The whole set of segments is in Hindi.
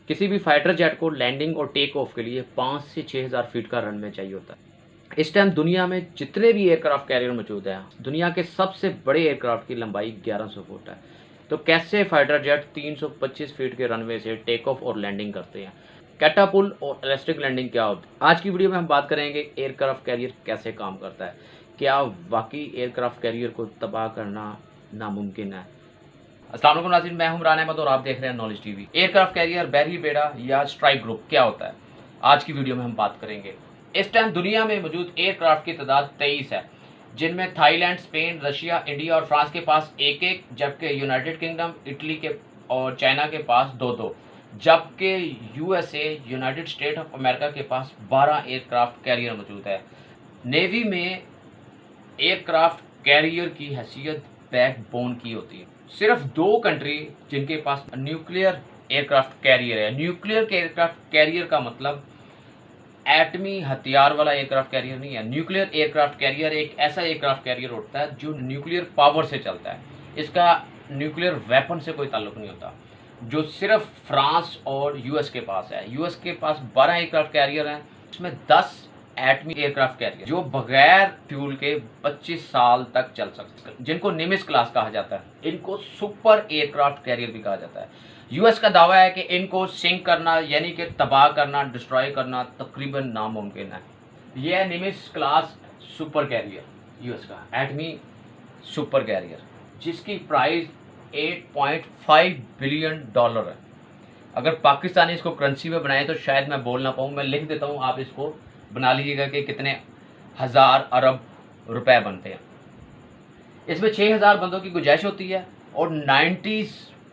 किसी भी फाइटर जेट को लैंडिंग और टेक ऑफ के लिए 5 से 6,000 फीट का रनवे चाहिए होता है। इस टाइम दुनिया में जितने भी एयरक्राफ्ट कैरियर मौजूद हैं, दुनिया के सबसे बड़े एयरक्राफ्ट की लंबाई 1100 फुट है। तो कैसे फाइटर जेट 325 फीट के रनवे से टेक ऑफ और लैंडिंग करते हैं, कैटापुल्ट और इलेक्ट्रिक लैंडिंग क्या होती है, आज की वीडियो में हम बात करेंगे एयरक्राफ्ट कैरियर कैसे काम करता है, क्या वाकई एयरक्राफ्ट कैरियर को तबाह करना नामुमकिन है। अस्सलाम वालेकुम नाज़रीन, मैं हूं इमरान अहमद और आप देख रहे हैं नॉलेज टीवी। एयरक्राफ्ट कैरियर, बैरी बेड़ा या स्ट्राइक ग्रुप क्या होता है, आज की वीडियो में हम बात करेंगे। इस टाइम दुनिया में मौजूद एयरक्राफ्ट की तादाद 23 है, जिनमें थाईलैंड, स्पेन, रशिया, इंडिया और फ्रांस के पास एक एक, जबकि यूनाइटेड किंगडम, इटली के और चाइना के पास दो दो, जबकि USA, United state of America के पास 12 एयरक्राफ्ट कैरियर मौजूद है। नेवी में एयरक्राफ्ट कैरियर की हैसियत बैकबोन की होती है। सिर्फ दो कंट्री जिनके पास न्यूक्लियर एयरक्राफ्ट कैरियर है। न्यूक्लियर एयरक्राफ्ट कैरियर का मतलब एटमी हथियार वाला एयरक्राफ्ट कैरियर नहीं है। न्यूक्लियर एयरक्राफ्ट कैरियर एक ऐसा एयरक्राफ्ट कैरियर होता है जो न्यूक्लियर पावर से चलता है। इसका न्यूक्लियर वेपन से कोई ताल्लुक नहीं होता, जो सिर्फ फ्रांस और यूएस के पास है। यूएस के पास 12 एयरक्राफ्ट कैरियर हैं, उसमें 10 एटमी एयरक्राफ्ट कैरियर जो बगैर फ्यूल के 25 साल तक चल सकते हैं, जिनको निमिस क्लास कहा जाता है। इनको सुपर एयरक्राफ्ट कैरियर भी कहा जाता है। यूएस का दावा है कि इनको सिंक करना यानी कि तबाह करना, डिस्ट्रॉय करना तकरीबन नामुमकिन है। यह है निमिस क्लास सुपर कैरियर, यूएस का एटमी सुपर कैरियर, जिसकी प्राइस $8.5 बिलियन है। अगर पाकिस्तानी इसको करेंसी में बनाए तो शायद मैं बोल ना पाऊँ, मैं लिख देता हूँ, आप इसको बना लीजिएगा कि कितने हज़ार अरब रुपए बनते हैं। इसमें 6,000 बंदों की गुंजाइश होती है और 90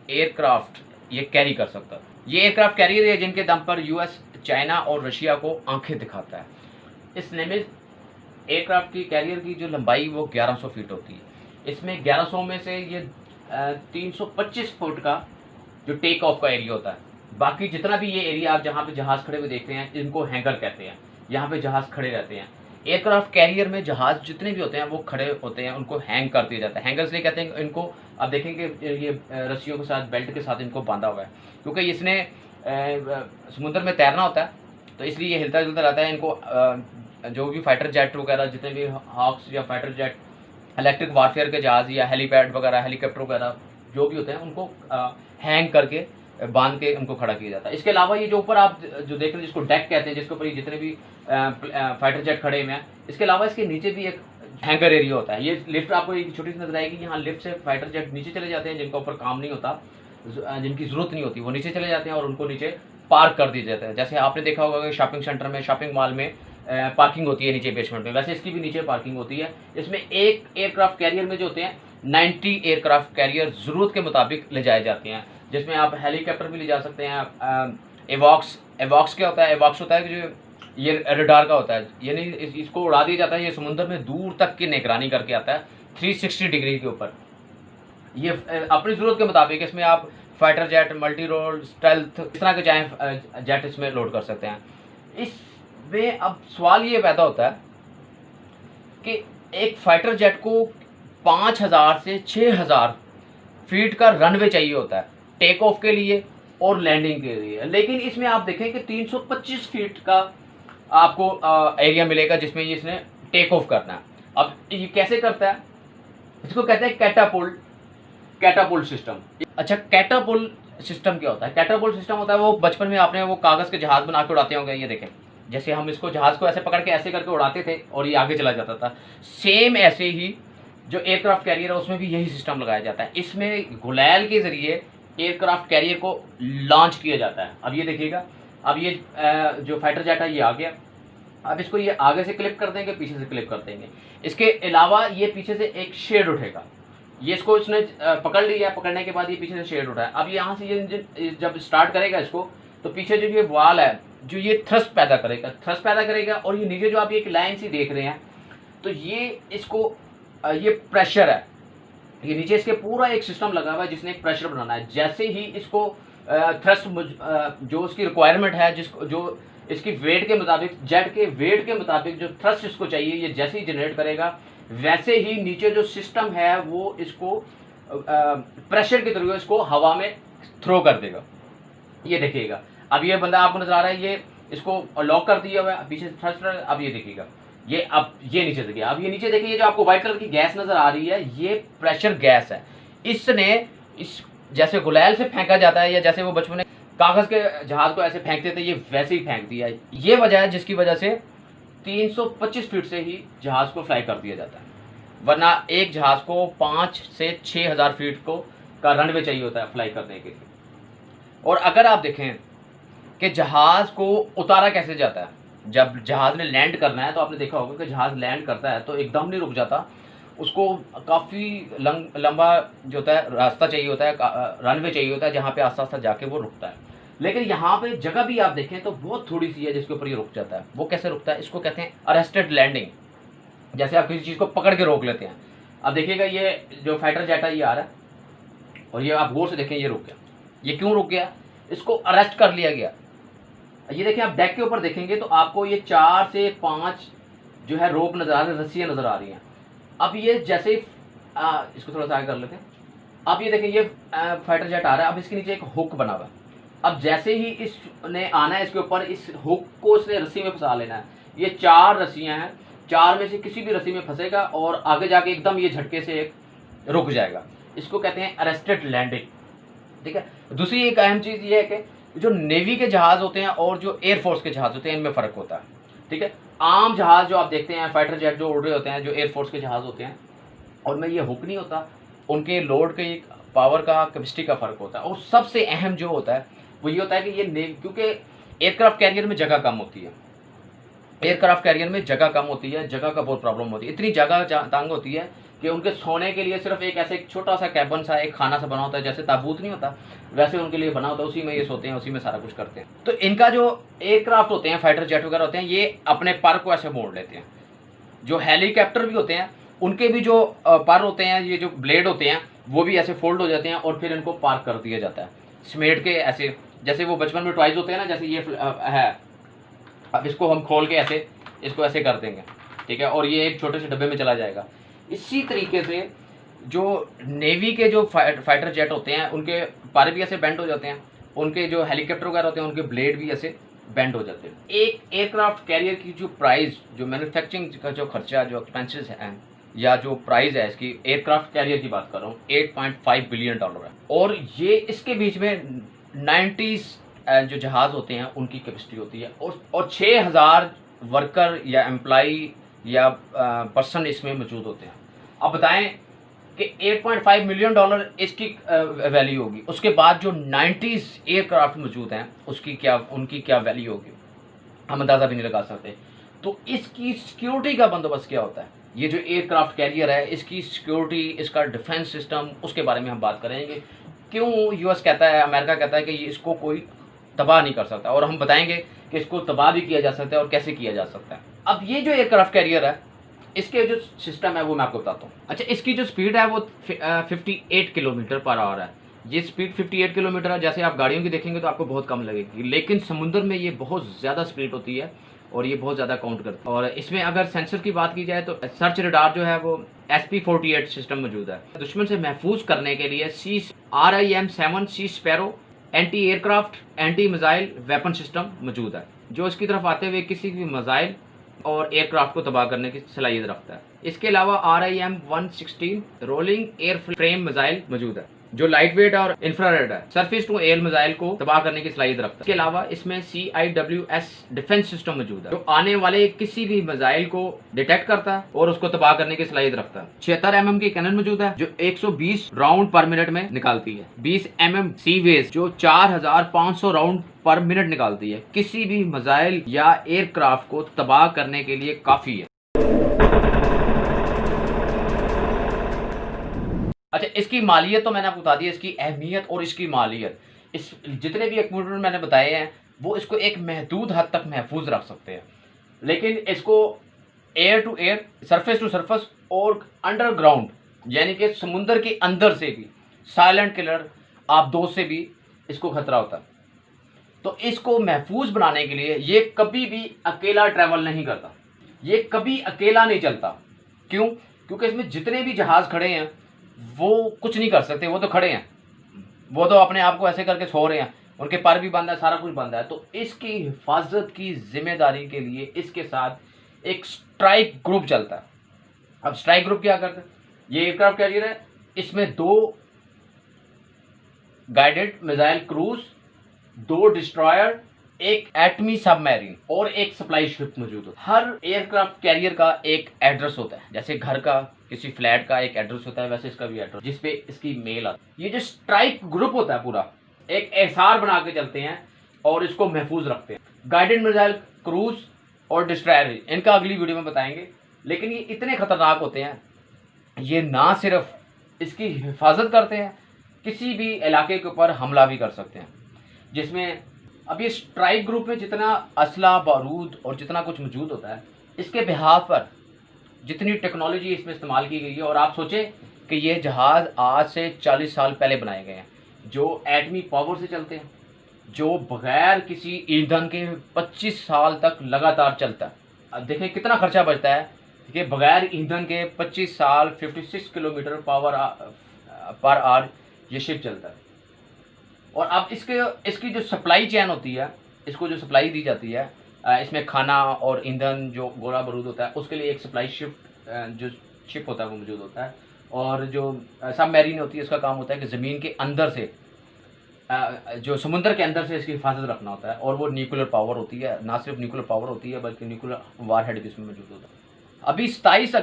एयरक्राफ्ट ये कैरी कर सकता है। ये एयरक्राफ्ट कैरियर है जिनके दम पर यूएस, चाइना और रशिया को आंखें दिखाता है। इस निमिस एयरक्राफ्ट की कैरियर की जो लंबाई वो 1100 फीट होती है। इसमें 1100 में से ये 325 फुट का जो टेक ऑफ का एरिया होता है। बाकी जितना भी ये एरिया आप जहाँ पे जहाज़ खड़े हुए देखते हैं, इनको हैंगर कहते हैं। यहाँ पे जहाज़ खड़े रहते हैं। एयरक्राफ्ट कैरियर में जहाज़ जितने भी होते हैं वो खड़े होते हैं, उनको हैंग कर दिया जाता है। हैंगर इसलिए कहते हैं इनको, आप देखेंगे ये रस्सियों के साथ, बेल्ट के साथ इनको बांधा हुआ है, क्योंकि इसने समुद्र में तैरना होता है, तो इसलिए ये हिलता जुलता रहता है। इनको जो भी फाइटर जेट वगैरह, जितने भी हॉक्स या फाइटर जेट, इलेक्ट्रिक वारफेयर के जहाज़ या हेलीपैड वगैरह, हेलीकॉप्टर वगैरह जो भी होते हैं, उनको हैंग करके बांध के उनको खड़ा किया जाता है। इसके अलावा ये जो ऊपर आप जो देख रहे हैं, जिसको डेक कहते हैं, जिसके ऊपर ये जितने भी फाइटर जेट खड़े हुए हैं, इसके अलावा इसके नीचे भी एक हैंगर एरिया होता है। ये लिफ्ट आपको एक छोटी सी नजर आएगी, यहाँ लिफ्ट से फाइटर जेट नीचे चले जाते हैं, जिनका ऊपर काम नहीं होता, जिनकी ज़रूरत नहीं होती, वो नीचे चले जाते हैं और उनको नीचे पार्क कर दिया जाता है। जैसे आपने देखा होगा कि शॉपिंग सेंटर में, शॉपिंग मॉल में पार्किंग होती है नीचे बेसमेंट में, वैसे इसकी भी नीचे पार्किंग होती है। इसमें एक एयरक्राफ्ट कैरियर में जो होते हैं 90 एयरक्राफ्ट कैरियर ज़रूरत के मुताबिक ले जाए जाते हैं, जिसमें आप हेलीकॉप्टर भी ले जा सकते हैं। एवॉक्स क्या होता है? एवॉक्स होता है कि जो ये रडार का होता है, यानी इसको उड़ा दिया जाता है। ये समुद्र में दूर तक की निगरानी करके आता है 360 डिग्री के ऊपर। ये अपनी ज़रूरत के मुताबिक इसमें आप fighter jet, multi role, stealth, इस तरह के चाहे जेट इसमें लोड कर सकते हैं। इसमें अब सवाल ये पैदा होता है कि एक फाइटर जेट को 5,000 से 6,000 फीट का रनवे चाहिए होता है टेक ऑफ के लिए और लैंडिंग के लिए, लेकिन इसमें आप देखें कि 325 फीट का आपको एरिया मिलेगा जिसमें ये इसने टेक ऑफ करना है। अब ये कैसे करता है? इसको कहते हैं कैटापुल्ट सिस्टम। अच्छा, कैटापुल्ट सिस्टम क्या होता है? कैटापुल्ट सिस्टम होता है, वो बचपन में आपने वो कागज़ के जहाज़ बना के उड़ाते होंगे। ये देखें, जैसे हम इसको जहाज़ को ऐसे पकड़ के ऐसे करके उड़ाते थे और ये आगे चला जाता था, सेम ऐसे ही जो एयरक्राफ्ट कैरियर है उसमें भी यही सिस्टम लगाया जाता है। इसमें गुलैल के ज़रिए एयरक्राफ्ट कैरियर को लॉन्च किया जाता है। अब ये देखिएगा, अब ये जो फाइटर जेट है ये आ गया। अब इसको ये आगे से क्लिप कर देंगे, पीछे से क्लिप कर देंगे। इसके अलावा ये पीछे से एक शेड उठेगा। ये इसको इसने पकड़ लिया, पकड़ने के बाद ये पीछे से शेड उठाया। अब यहाँ से ये इंजन जब स्टार्ट करेगा इसको, तो पीछे जो ये वाल है जो ये थ्रस्ट पैदा करेगा और ये नीचे जो आप एक लाइन सी देख रहे हैं, तो ये इसको ये प्रेशर है, ये नीचे इसके पूरा एक सिस्टम लगा हुआ है जिसने एक प्रेशर बनाना है। जैसे ही इसको थ्रस्ट जो उसकी रिक्वायरमेंट है, जिसको जो इसकी वेट के मुताबिक, जेट के वेट के मुताबिक जो थ्रस्ट इसको चाहिए, ये जैसे ही जनरेट करेगा, वैसे ही नीचे जो सिस्टम है वो इसको प्रेशर के थ्रू इसको हवा में थ्रो कर देगा। ये देखिएगा, अब ये बंदा आपको नजर आ रहा है, ये इसको लॉक कर दिया हुआ है, पीछे थ्रस्टर। अब ये देखिएगा, ये अब ये नीचे देखिए, अब ये नीचे देखिए, ये जो आपको व्हाइट कलर की गैस नजर आ रही है, ये प्रेशर गैस है। इसने इस जैसे गुलैल से फेंका जाता है, या जैसे वो बचपन में कागज के जहाज को ऐसे फेंकते थे, ये वैसे ही फेंक दिया। ये वजह है जिसकी वजह से 325 फीट से ही जहाज को फ्लाई कर दिया जाता है, वरना एक जहाज को 5 से 6,000 फीट को का रनवे चाहिए होता है फ्लाई करने के लिए। और अगर आप देखें कि जहाज को उतारा कैसे जाता है, जब जहाज ने लैंड करना है तो आपने देखा होगा कि जहाज लैंड करता है तो एकदम नहीं रुक जाता, उसको काफ़ी लंबा जो होता है रास्ता चाहिए होता है, रनवे चाहिए होता है, जहाँ पे आस्ता आस्ता जाके वो रुकता है। लेकिन यहाँ पे जगह भी आप देखें तो बहुत थोड़ी सी है जिसके ऊपर ये रुक जाता है। वो कैसे रुकता है, इसको कहते हैं अरेस्टेड लैंडिंग। जैसे आप किसी चीज़ को पकड़ के रोक लेते हैं। अब देखिएगा, ये जो फाइटर जेट है ये आ रहा है, और ये आप गौर से देखें, ये रुक गया। ये क्यों रुक गया, इसको अरेस्ट कर लिया गया। ये देखें, आप डेक के ऊपर देखेंगे तो आपको ये 4 से 5 जो है रोप नजर आ रहे हैं, रस्सियाँ नजर आ रही हैं। अब ये जैसे ही इसको थोड़ा सा आगे कर लेते हैं। अब ये देखें, ये फाइटर जेट आ रहा है, अब इसके नीचे एक हुक बना हुआ है। अब जैसे ही इसने आना है इसके ऊपर, इस हुक को इसने रस्सी में फंसा लेना है। ये 4 रस्सियाँ हैं, 4 में से किसी भी रस्सी में फंसेगा और आगे जाके एकदम ये झटके से एक रुक जाएगा। इसको कहते हैं अरेस्टेड लैंडिंग, ठीक है। दूसरी एक अहम चीज़ ये है कि जो नेवी के जहाज़ होते हैं और जो एयरफोर्स के जहाज़ होते हैं, इनमें फ़र्क होता है, ठीक है। आम जहाज़ जो आप देखते हैं, फाइटर जेट जो उड़ रहे होते हैं, जो एयरफोर्स के जहाज़ होते हैं, उनमें ये हुक नहीं होता, उनके लोड के पावर का, कैपेसिटी का फ़र्क होता है। और सबसे अहम जो होता है वो ये होता है कि ये क्योंकि एयरक्राफ्ट कैरियर में जगह कम होती है, एयरक्राफ्ट कैरियर में जगह कम होती है, जगह का बहुत प्रॉब्लम होती है। इतनी जगह तंग होती है कि उनके सोने के लिए सिर्फ एक ऐसे छोटा सा कैबन सा, एक खाना सा बना होता है, जैसे ताबूत नहीं होता वैसे उनके लिए बना होता है, उसी में ये सोते हैं, उसी में सारा कुछ करते हैं। तो इनका जो एयरक्राफ्ट होते हैं, फाइटर जेट वगैरह होते हैं, ये अपने पर को ऐसे मोड़ लेते हैं। जो हेलीकॉप्टर भी होते हैं, उनके भी जो पर होते हैं, ये जो ब्लेड होते हैं, वो भी ऐसे फोल्ड हो जाते हैं और फिर इनको पार्क कर दिया जाता है समेट के ऐसे, जैसे वो बचपन में टॉयज होते हैं ना, जैसे ये है। अब इसको हम खोल के ऐसे इसको ऐसे कर देंगे, ठीक है, और ये एक छोटे से डब्बे में चला जाएगा। इसी तरीके से जो नेवी के जो फाइटर जेट होते हैं, उनके पर भी ऐसे बेंड हो जाते हैं, उनके जो हेलीकॉप्टर वगैरह होते हैं, उनके ब्लेड भी ऐसे बेंड हो जाते हैं। एक एयरक्राफ्ट कैरियर की जो प्राइस, जो मैन्युफैक्चरिंग का जो खर्चा, जो एक्सपेंसेस हैं, या जो प्राइस है इसकी, एयरक्राफ्ट कैरियर की बात कर रहा हूँ, $8.5 बिलियन है। और ये इसके बीच में 90 जो जहाज़ होते हैं उनकी कैपेसिटी होती है, और 6,000 वर्कर या एम्प्लाई या पर्सन इसमें मौजूद होते हैं। अब बताएं कि $8.5 मिलियन इसकी वैल्यू होगी, उसके बाद जो 90 एयरक्राफ्ट मौजूद हैं उनकी क्या वैल्यू होगी, हम अंदाज़ा भी नहीं लगा सकते। तो इसकी सिक्योरिटी का बंदोबस्त क्या होता है, ये जो एयरक्राफ्ट कैरियर है, इसकी सिक्योरिटी, इसका डिफेंस सिस्टम, उसके बारे में हम बात करेंगे। क्यों यूएस कहता है, अमेरिका कहता है कि इसको कोई तबाह नहीं कर सकता, और हम बताएंगे कि इसको तबाह भी किया जा सकता है और कैसे किया जा सकता है। अब ये जो एयरक्राफ्ट कैरियर है, इसके जो सिस्टम है वो मैं आपको बताता हूँ। अच्छा, इसकी जो स्पीड है वो 58 किलोमीटर पर आवर है। ये स्पीड 58 किलोमीटर है। जैसे आप गाड़ियों की देखेंगे तो आपको बहुत कम लगेगी, लेकिन समुद्र में ये बहुत ज़्यादा स्पीड होती है और ये बहुत ज़्यादा काउंट करता है। और इसमें अगर सेंसर की बात की जाए तो सर्च रडार जो है वो SP-48 सिस्टम मौजूद है। दुश्मन से महफूज करने के लिए RIM-7 Sea Sparrow anti aircraft, anti missile weapon system मौजूद है, जो इसकी तरफ आते हुए किसी भी मिसाइल और एयरक्राफ्ट को तबाह करने की सलाहियत रखता है। इसके अलावा RIM-116 rolling air frame missile मौजूद है, जो लाइट वेट और इंफ्रारेड है, सरफेस टू एयर मिसाइल को तबाह करने की सलाहियत रखता है। इसके अलावा इसमें CIWS डिफेंस सिस्टम मौजूद है, जो आने वाले किसी भी मिसाइल को डिटेक्ट करता है और उसको तबाह करने की सलाहियत रखता है। 76 mm की कैनन मौजूद है, जो 120 राउंड पर मिनट में निकालती है। 20 mm सीवेज, जो 4500 राउंड पर मिनट निकालती है, किसी भी मिसाइल या एयरक्राफ्ट को तबाह करने के लिए काफी है। अच्छा, इसकी मालियत तो मैंने आपको बता दी, इसकी अहमियत और इसकी मालियत। इस जितने भी इक्विपमेंट मैंने बताए हैं वो इसको एक महदूद हद तक महफूज रख सकते हैं, लेकिन इसको air to air, surface to surface और अंडरग्राउंड, यानी कि समुंदर के अंदर से भी, साइलेंट किलर आबदोज से भी इसको खतरा होता है। तो इसको महफूज बनाने के लिए ये कभी भी अकेला ट्रैवल नहीं करता, ये कभी अकेला नहीं चलता। क्यों? क्योंकि इसमें जितने भी जहाज़ खड़े हैं वो कुछ नहीं कर सकते, वो तो खड़े हैं, वो तो अपने आप को ऐसे करके सो रहे हैं, उनके पर भी बंद है, सारा कुछ बंद है। तो इसकी हिफाजत की जिम्मेदारी के लिए इसके साथ एक स्ट्राइक ग्रुप चलता है। अब स्ट्राइक ग्रुप क्या करता है, ये एयरक्राफ्ट कैरियर है, इसमें 2 गाइडेड मिसाइल क्रूज, 2 डिस्ट्रॉयर, एक एटमी सबमरीन और एक सप्लाई शिप मौजूद होता है। हर एयरक्राफ्ट कैरियर का एक एड्रेस होता है, जैसे घर का किसी फ्लैट का एक एड्रेस होता है, वैसे इसका भी एड्रेस जिसपे इसकी मेल आती है। ये जो स्ट्राइक ग्रुप होता है पूरा एक एहसार बना के चलते हैं और इसको महफूज रखते हैं। गाइडेड मिसाइल क्रूज और डिस्ट्रॉयर, इनका अगली वीडियो में बताएंगे, लेकिन ये इतने खतरनाक होते हैं, ये ना सिर्फ इसकी हिफाजत करते हैं, किसी भी इलाके के ऊपर हमला भी कर सकते हैं। जिसमें अब ये स्ट्राइक ग्रुप में जितना असला बारूद और जितना कुछ मौजूद होता है, इसके बिहाफ पर जितनी टेक्नोलॉजी इसमें इस्तेमाल की गई है, और आप सोचें कि ये जहाज़ आज से 40 साल पहले बनाए गए हैं, जो एटमी पावर से चलते हैं, जो बगैर किसी ईंधन के 25 साल तक लगातार चलता है। अब देखें कितना खर्चा बचता है कि बगैर ईंधन के 25 साल 56 किलोमीटर पर आवर ये शिप चलता है। और अब इसकी जो सप्लाई चेन होती है, इसको जो सप्लाई दी जाती है, इसमें खाना और ईंधन जो गोला बारूद होता है, उसके लिए एक सप्लाई जो शिप होता है वो मौजूद होता है। और जो सबमरीन होती है, उसका काम होता है कि ज़मीन के अंदर से, जो समुद्र के अंदर से इसकी हिफाजत रखना होता है। और वो न्यूक्लियर पावर होती है, ना सिर्फ न्यूक्लियर पावर होती है बल्कि न्यूक्लियर वारहेड भी इसमें मौजूद होता है। अभी 27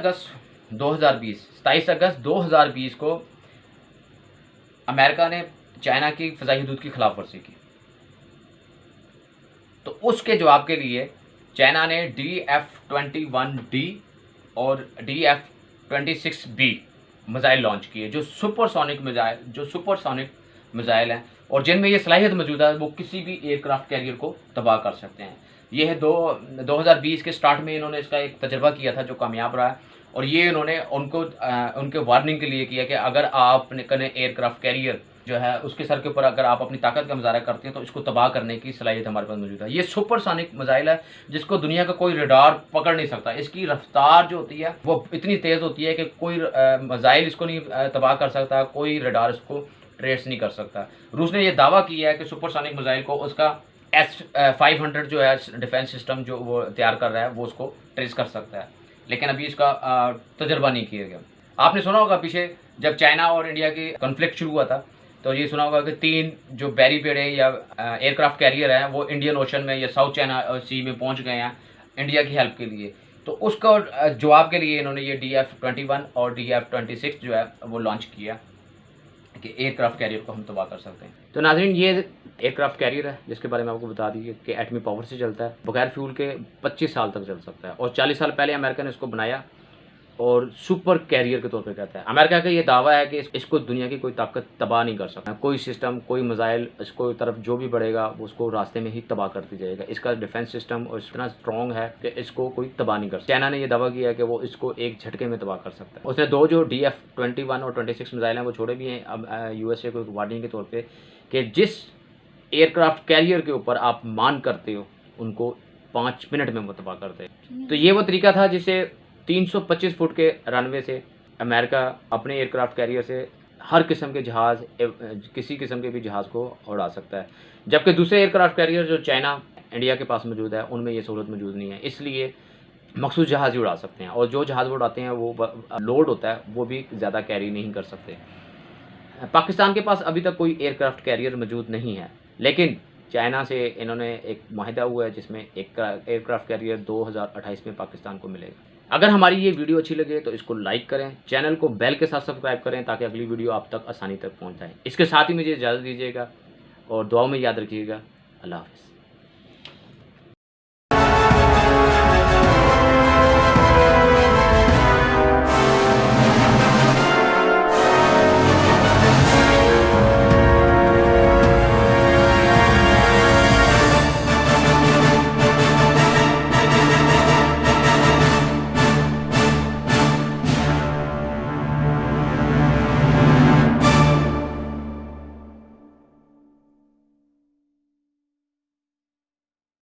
अगस्त 2020 को अमेरिका ने चाइना की फ़िज़ाई हदूद की खिलाफ वर्जी की, तो उसके जवाब के लिए चाइना ने DF-21D और DF-26B मिसाइल लॉन्च किए, जो सुपरसोनिक मिसाइल हैं, और जिनमें ये सलाहियत मौजूद है वो किसी भी एयरक्राफ्ट कैरियर को तबाह कर सकते हैं। ये है 2020 के स्टार्ट में इन्होंने इसका एक तजर्बा किया था जो कामयाब रहा है, और ये इन्होंने उनके वार्निंग के लिए किया कि अगर आपने एयरक्राफ्ट कैरियर जो है उसके सर के ऊपर अगर आप अपनी ताकत का मुजाहरा करते हैं तो इसको तबाह करने की सलाहियत हमारे पास मौजूद है। ये सुपरसोनिक मिसाइल है जिसको दुनिया का कोई रडार पकड़ नहीं सकता। इसकी रफ्तार जो होती है वो इतनी तेज़ होती है कि कोई मिसाइल इसको नहीं तबाह कर सकता, कोई रडार इसको ट्रेस नहीं कर सकता। रूस ने यह दावा किया है कि सुपरसोनिक मिसाइल को उसका S-500 जो है डिफेंस सिस्टम जो वो तैयार कर रहा है वो उसको ट्रेस कर सकता है, लेकिन अभी इसका तजर्बा नहीं किया गया। आपने सुना होगा पीछे जब चाइना और इंडिया की कॉन्फ्लिक्ट शुरू हुआ था, तो ये सुना होगा कि 3 जो बैरीपेड है या एयरक्राफ्ट कैरियर हैं वो इंडियन ओशन में या साउथ चाइना सी में पहुंच गए हैं इंडिया की हेल्प के लिए। तो उसका जवाब के लिए इन्होंने ये DF-21 और DF-26 जो है वो लॉन्च किया कि एयरक्राफ्ट कैरियर को हम तबाह कर सकते हैं। तो नाज़रीन, ये एयरक्राफ्ट कैरियर है जिसके बारे में आपको बता दीजिए कि एटमी पावर से चलता है, बगैर फ्यूल के 25 साल तक चल सकता है, और 40 साल पहले अमेरिका ने इसको बनाया और सुपर कैरियर के तौर पे कहता है। अमेरिका का ये दावा है कि इसको दुनिया की कोई ताकत तबाह नहीं कर सकता, कोई सिस्टम, कोई मिसाइल इसको तरफ जो भी बढ़ेगा वो उसको रास्ते में ही तबाह करती जाएगा। इसका डिफेंस सिस्टम और इतना स्ट्रॉन्ग है कि इसको कोई तबाह नहीं कर सकता। चाइना ने यह दावा किया है कि वो इसको एक झटके में तबाह कर सकता है। उसने 2 जो DF-21 और 26 मिसाइल हैं वो छोड़े भी हैं अब USA को वार्निंग के तौर पर कि जिस एयरक्राफ्ट कैरियर के ऊपर आप मान करते हो उनको 5 मिनट में वो तबाह करते हैं। तो ये वो तरीका था जिसे 325 फुट के रनवे से अमेरिका अपने एयरक्राफ्ट कैरियर से हर किस्म के जहाज़, किसी किस्म के भी जहाज़ को उड़ा सकता है, जबकि दूसरे एयरक्राफ्ट कैरियर जो चाइना, इंडिया के पास मौजूद है उनमें ये सहूलत मौजूद नहीं है। इसलिए मखसूस जहाज़ ही उड़ा सकते हैं, और जो जहाज़ वो उड़ाते हैं वो लोड होता है वो भी ज़्यादा कैरी नहीं कर सकते। पाकिस्तान के पास अभी तक कोई एयरक्राफ्ट कैरियर मौजूद नहीं है, लेकिन चाइना से इन्होंने एक माहिदा हुआ है जिसमें एक एयरक्राफ्ट कैरियर 2028 में पाकिस्तान को मिलेगा। अगर हमारी ये वीडियो अच्छी लगे तो इसको लाइक करें, चैनल को बेल के साथ सब्सक्राइब करें ताकि अगली वीडियो आप तक आसानी तक पहुंच जाए। इसके साथ ही मुझे इजाज़त दीजिएगा और दुआओं में याद रखिएगा। अल्लाह हाफ़िज़।